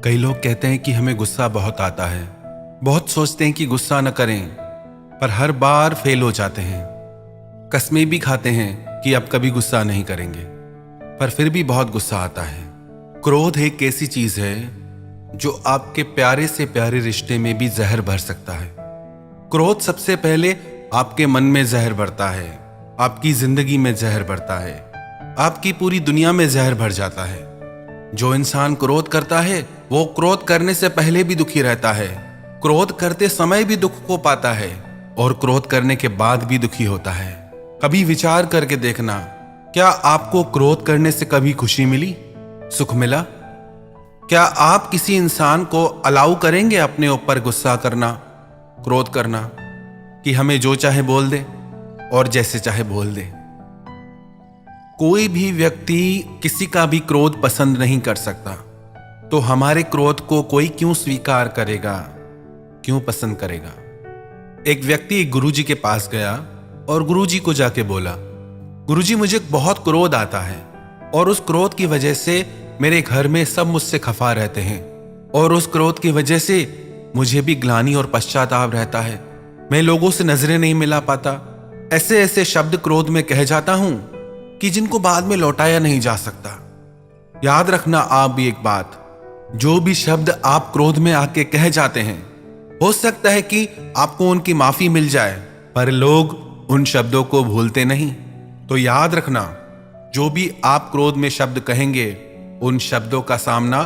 कई लोग कहते हैं कि हमें गुस्सा बहुत आता है। बहुत सोचते हैं कि गुस्सा न करें, पर हर बार फेल हो जाते हैं। कस्में भी खाते हैं कि अब कभी गुस्सा नहीं करेंगे, पर फिर भी बहुत गुस्सा आता है। क्रोध एक ऐसी चीज है जो आपके प्यारे से प्यारे रिश्ते में भी जहर भर सकता है। क्रोध सबसे पहले आपके मन में जहर भरता है, आपकी जिंदगी में जहर भरता है, आपकी पूरी दुनिया में जहर भर जाता है। जो इंसान क्रोध करता है वो क्रोध करने से पहले भी दुखी रहता है, क्रोध करते समय भी दुख को पाता है और क्रोध करने के बाद भी दुखी होता है। कभी विचार करके देखना, क्या आपको क्रोध करने से कभी खुशी मिली, सुख मिला? क्या आप किसी इंसान को अलाउ करेंगे अपने ऊपर गुस्सा करना, क्रोध करना, कि हमें जो चाहे बोल दे और जैसे चाहे बोल दे? कोई भी व्यक्ति किसी का भी क्रोध पसंद नहीं कर सकता, तो हमारे क्रोध को कोई क्यों स्वीकार करेगा, क्यों पसंद करेगा? एक व्यक्ति गुरुजी के पास गया और गुरुजी को जाके बोला, गुरुजी मुझे बहुत क्रोध आता है और उस क्रोध की वजह से मेरे घर में सब मुझसे खफा रहते हैं और उस क्रोध की वजह से मुझे भी ग्लानि और पश्चाताप रहता है। मैं लोगों से नजरें नहीं मिला पाता, ऐसे ऐसे शब्द क्रोध में कह जाता हूं कि जिनको बाद में लौटाया नहीं जा सकता। याद रखना आप भी एक बात, जो भी शब्द आप क्रोध में आके कह जाते हैं, हो सकता है कि आपको उनकी माफी मिल जाए, पर लोग उन शब्दों को भूलते नहीं। तो याद रखना, जो भी आप क्रोध में शब्द कहेंगे, उन शब्दों का सामना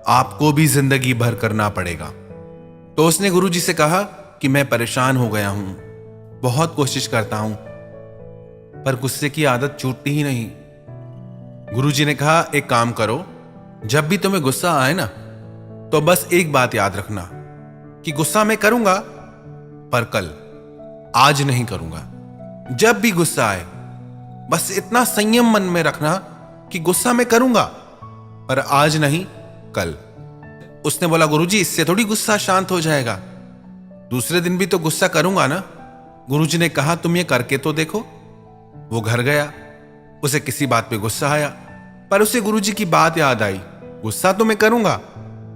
आपको भी जिंदगी भर करना पड़ेगा। तो उसने गुरुजी से कहा कि मैं परेशान हो गया हूं, बहुत कोशिश करता हूं, पर गुस्से की आदत छूटती ही नहीं। गुरुजी ने कहा, एक काम करो, जब भी तुम्हें गुस्सा आए ना, तो बस एक बात याद रखना कि गुस्सा मैं करूंगा, पर कल, आज नहीं करूंगा। जब भी गुस्सा आए, बस इतना संयम मन में रखना कि गुस्सा मैं करूंगा, पर आज नहीं, कल। उसने बोला, गुरुजी इससे थोड़ी गुस्सा शांत हो जाएगा, दूसरे दिन भी तो गुस्सा करूंगा ना। गुरुजी ने कहा, तुम ये करके तो देखो। वो घर गया, उसे किसी बात पे गुस्सा आया, पर उसे गुरुजी की बात याद आई, गुस्सा तो मैं करूंगा,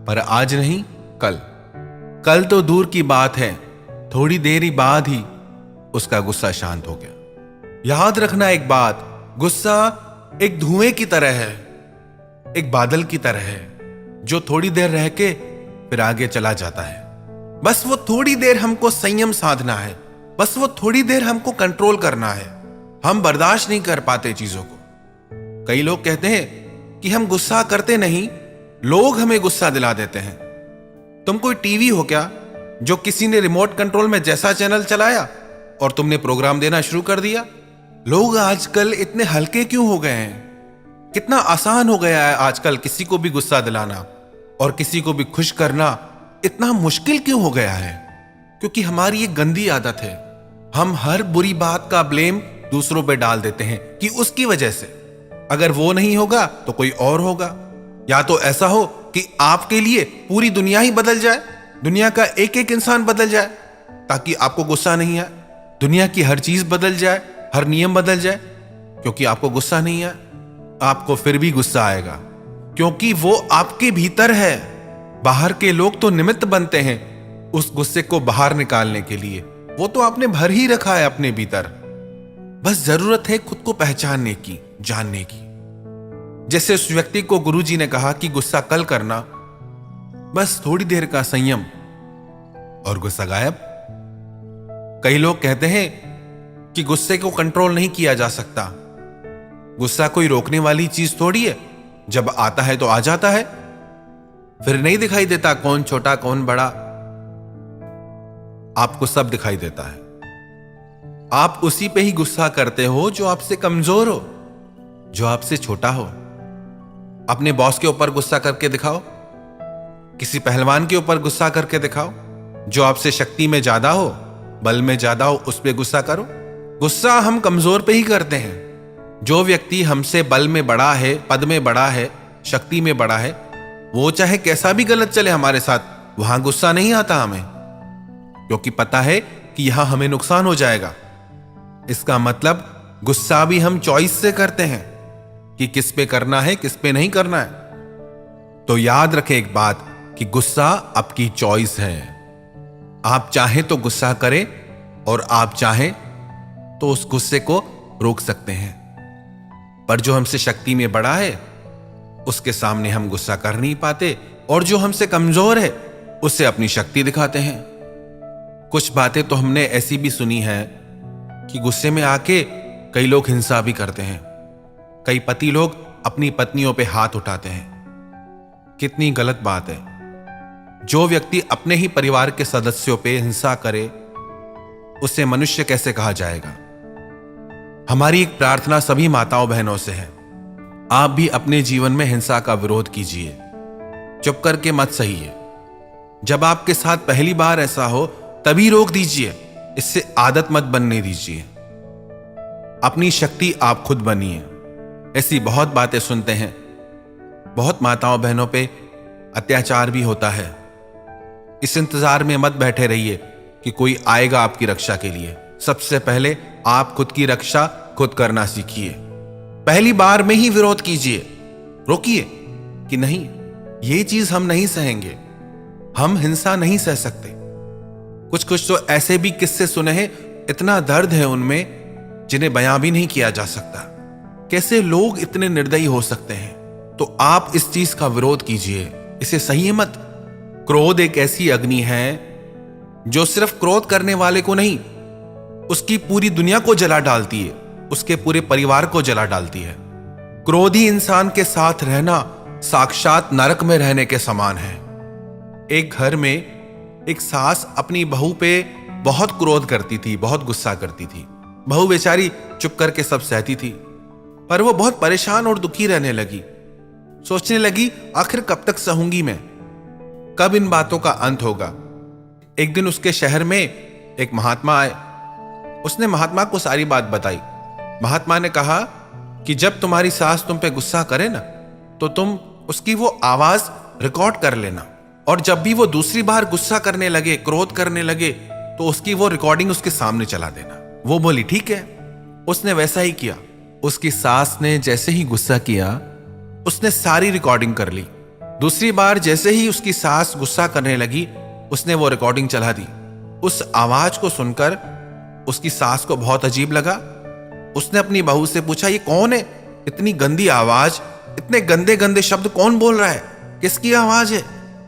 पर आज नहीं, कल। कल तो दूर की बात है, थोड़ी देर ही बाद ही उसका गुस्सा शांत हो गया। याद रखना एक बात, गुस्सा एक धुएं की तरह है, एक बादल की तरह है, जो थोड़ी देर रह के फिर आगे चला जाता है। बस वो थोड़ी देर हमको संयम साधना है, बस वो थोड़ी देर हमको कंट्रोल करना है। हम बर्दाश्त नहीं कर पाते चीजों को। कई लोग कहते हैं कि हम गुस्सा करते नहीं, लोग हमें गुस्सा दिला देते हैं। तुम कोई टीवी हो क्या जो किसी ने रिमोट कंट्रोल में जैसा चैनल चलाया और तुमने प्रोग्राम देना शुरू कर दिया? लोग आजकल इतने हल्के क्यों हो गए हैं? कितना आसान हो गया है आजकल किसी को भी गुस्सा दिलाना और किसी को भी खुश करना इतना मुश्किल क्यों हो गया है? क्योंकि हमारी एक गंदी आदत है, हम हर बुरी बात का ब्लेम दूसरों पे डाल देते हैं कि उसकी वजह से, अगर वो नहीं होगा तो कोई और होगा। या तो ऐसा हो कि आपके लिए पूरी दुनिया ही बदल जाए, दुनिया का एक एक इंसान बदल जाए ताकि आपको गुस्सा नहीं आए, दुनिया की हर चीज बदल जाए, हर नियम बदल जाए, क्योंकि आपको गुस्सा नहीं आए। आपको फिर भी गुस्सा आएगा क्योंकि वो आपके भीतर है। बाहर के लोग तो निमित्त बनते हैं उस गुस्से को बाहर निकालने के लिए, वो तो आपने भर ही रखा है अपने भीतर। बस जरूरत है खुद को पहचानने की, जानने की। जैसे उस व्यक्ति को गुरुजी ने कहा कि गुस्सा कल करना, बस थोड़ी देर का संयम और गुस्सा गायब। कई लोग कहते हैं कि गुस्से को कंट्रोल नहीं किया जा सकता। गुस्सा कोई रोकने वाली चीज थोड़ी है, जब आता है तो आ जाता है, फिर नहीं दिखाई देता कौन छोटा कौन बड़ा, आपको सब दिखाई देता है। आप उसी पे ही गुस्सा करते हो जो आपसे कमजोर हो, जो आपसे छोटा हो। अपने बॉस के ऊपर गुस्सा करके दिखाओ, किसी पहलवान के ऊपर गुस्सा करके दिखाओ, जो आपसे शक्ति में ज्यादा हो, बल में ज्यादा हो, उस पे गुस्सा करो। गुस्सा हम कमजोर पे ही करते हैं। जो व्यक्ति हमसे बल में बड़ा है, पद में बड़ा है, शक्ति में बड़ा है, वो चाहे कैसा भी गलत चले हमारे साथ, वहां गुस्सा नहीं आता हमें, क्योंकि पता है कि यहां हमें नुकसान हो जाएगा। इसका मतलब गुस्सा भी हम चॉइस से करते हैं कि किस पे करना है, किस पे नहीं करना है। तो याद रखें एक बात, कि गुस्सा आपकी चॉइस है। आप चाहें तो गुस्सा करें और आप चाहें तो उस गुस्से को रोक सकते हैं। पर जो हमसे शक्ति में बड़ा है उसके सामने हम गुस्सा कर नहीं पाते, और जो हमसे कमजोर है उससे अपनी शक्ति दिखाते हैं। कुछ बातें तो हमने ऐसी भी सुनी है कि गुस्से में आके कई लोग हिंसा भी करते हैं। कई पति लोग अपनी पत्नियों पे हाथ उठाते हैं। कितनी गलत बात है। जो व्यक्ति अपने ही परिवार के सदस्यों पे हिंसा करे उसे मनुष्य कैसे कहा जाएगा। हमारी एक प्रार्थना सभी माताओं बहनों से है, आप भी अपने जीवन में हिंसा का विरोध कीजिए। चुप करके मत सहिए। जब आपके साथ पहली बार ऐसा हो तभी रोक दीजिए, इससे आदत मत बनने दीजिए। अपनी शक्ति आप खुद बनिए। ऐसी बहुत बातें सुनते हैं, बहुत माताओं बहनों पे अत्याचार भी होता है। इस इंतजार में मत बैठे रहिए कि कोई आएगा आपकी रक्षा के लिए। सबसे पहले आप खुद की रक्षा खुद करना सीखिए। पहली बार में ही विरोध कीजिए, रोकिए कि नहीं, ये चीज हम नहीं सहेंगे, हम हिंसा नहीं सह सकते। कुछ कुछ तो ऐसे भी किस्से सुने हैं, इतना दर्द है उनमें जिन्हें बयां भी नहीं किया जा सकता। कैसे लोग इतने निर्दयी हो सकते हैं। तो आप इस चीज का विरोध कीजिए, इसे सहिए मत। क्रोध एक ऐसी अग्नि है जो सिर्फ क्रोध करने वाले को नहीं, उसकी पूरी दुनिया को जला डालती है, उसके पूरे परिवार को जला डालती है। क्रोधी इंसान के साथ रहना साक्षात नरक में रहने के समान है। एक घर में एक सास अपनी बहू पे बहुत क्रोध करती थी, बहुत गुस्सा करती थी। बहू बेचारी चुप करके सब सहती थी, पर वो बहुत परेशान और दुखी रहने लगी। सोचने लगी, आखिर कब तक सहूंगी मैं, कब इन बातों का अंत होगा। एक दिन उसके शहर में एक महात्मा आए। उसने महात्मा को सारी बात बताई। महात्मा ने कहा कि जब तुम्हारी सास तुम पे गुस्सा करे ना, तो तुम उसकी वो आवाज रिकॉर्ड कर लेना, और जब भी वो दूसरी बार गुस्सा करने लगे, क्रोध करने लगे, तो उसकी वो रिकॉर्डिंग उसके सामने चला देना। वो बोली ठीक है। उसने वैसा ही किया। उसकी सास ने जैसे ही गुस्सा किया, उसने सारी रिकॉर्डिंग कर ली। दूसरी बार जैसे ही उसकी सास गुस्सा करने लगी, उसने वो रिकॉर्डिंग चला दी। उस आवाज को सुनकर उसकी सास को बहुत अजीब लगा। उसने अपनी बहू से पूछा, ये कौन है? इतनी गंदी आवाज, इतने गंदे गंदे शब्द कौन बोल रहा है? किसकी आवाज है?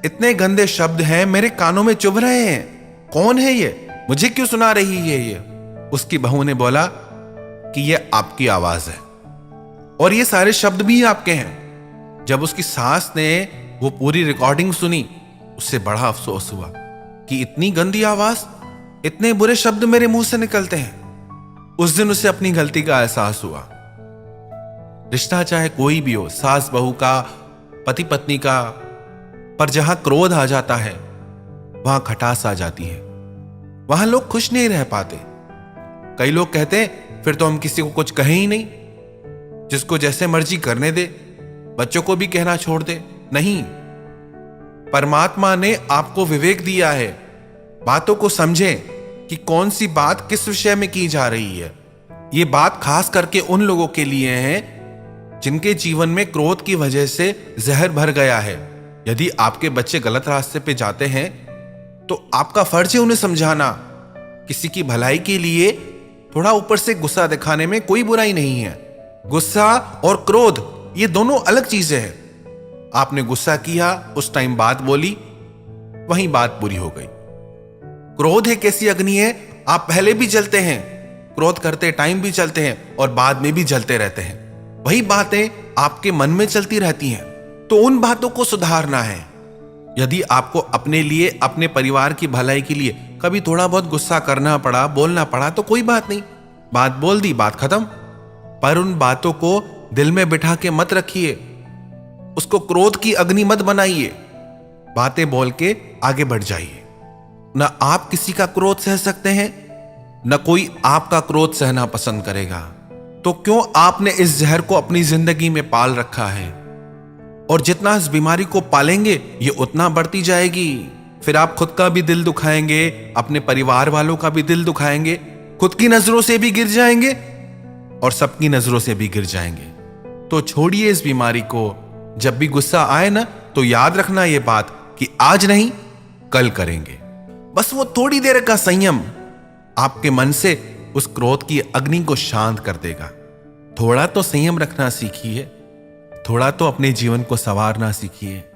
इतने गंदे शब्द हैं, मेरे कानों में चुभ रहे हैं। कौन है ये? मुझे क्यों सुना रही है ये? उसकी बहू ने बोला कि ये आपकी आवाज है और ये सारे शब्द भी आपके हैं। जब उसकी सास ने वो पूरी रिकॉर्डिंग सुनी, उससे बड़ा अफसोस हुआ कि इतनी गंदी आवाज, इतने बुरे शब्द मेरे मुंह से निकलते हैं। उस दिन उसे अपनी गलती का एहसास हुआ। रिश्ता चाहे कोई भी हो, सास बहू का, पति पत्नी का, पर जहां क्रोध आ जाता है वहां खटास आ जाती है, वहां लोग खुश नहीं रह पाते। कई लोग कहते हैं फिर तो हम किसी को कुछ कहें ही नहीं, जिसको जैसे मर्जी करने दे, बच्चों को भी कहना छोड़ दे। नहीं, परमात्मा ने आपको विवेक दिया है। बातों को समझें कि कौन सी बात किस विषय में की जा रही है। ये बात खास करके उन लोगों के लिए है जिनके जीवन में क्रोध की वजह से जहर भर गया है। यदि आपके बच्चे गलत रास्ते पे जाते हैं तो आपका फर्ज है उन्हें समझाना। किसी की भलाई के लिए थोड़ा ऊपर से गुस्सा दिखाने में कोई बुराई नहीं है। गुस्सा और क्रोध ये दोनों अलग चीजें हैं। आपने गुस्सा किया, उस टाइम बात बोली, वहीं बात पूरी हो गई। क्रोध एक ऐसी अग्नि है, आप पहले भी जलते हैं, क्रोध करते टाइम भी चलते हैं और बाद में भी जलते रहते हैं। वही बातें आपके मन में चलती रहती हैं, तो उन बातों को सुधारना है। यदि आपको अपने लिए, अपने परिवार की भलाई के लिए कभी थोड़ा बहुत गुस्सा करना पड़ा, बोलना पड़ा, तो कोई बात नहीं, बात बोल दी, बात खत्म। पर उन बातों को दिल में बिठा के मत रखिए, उसको क्रोध की अग्नि मत बनाइए। बातें बोल के आगे बढ़ जाइए। न आप किसी का क्रोध सह सकते हैं, न कोई आपका क्रोध सहना पसंद करेगा। तो क्यों आपने इस जहर को अपनी जिंदगी में पाल रखा है? और जितना इस बीमारी को पालेंगे ये उतना बढ़ती जाएगी। फिर आप खुद का भी दिल दुखाएंगे, अपने परिवार वालों का भी दिल दुखाएंगे, खुद की नजरों से भी गिर जाएंगे और सबकी नजरों से भी गिर जाएंगे। तो छोड़िए इस बीमारी को। जब भी गुस्सा आए ना, तो याद रखना ये बात कि आज नहीं कल करेंगे। बस वो थोड़ी देर का संयम आपके मन से उस क्रोध की अग्नि को शांत कर देगा। थोड़ा तो संयम रखना सीखिए, थोड़ा तो अपने जीवन को संवारना सीखिए।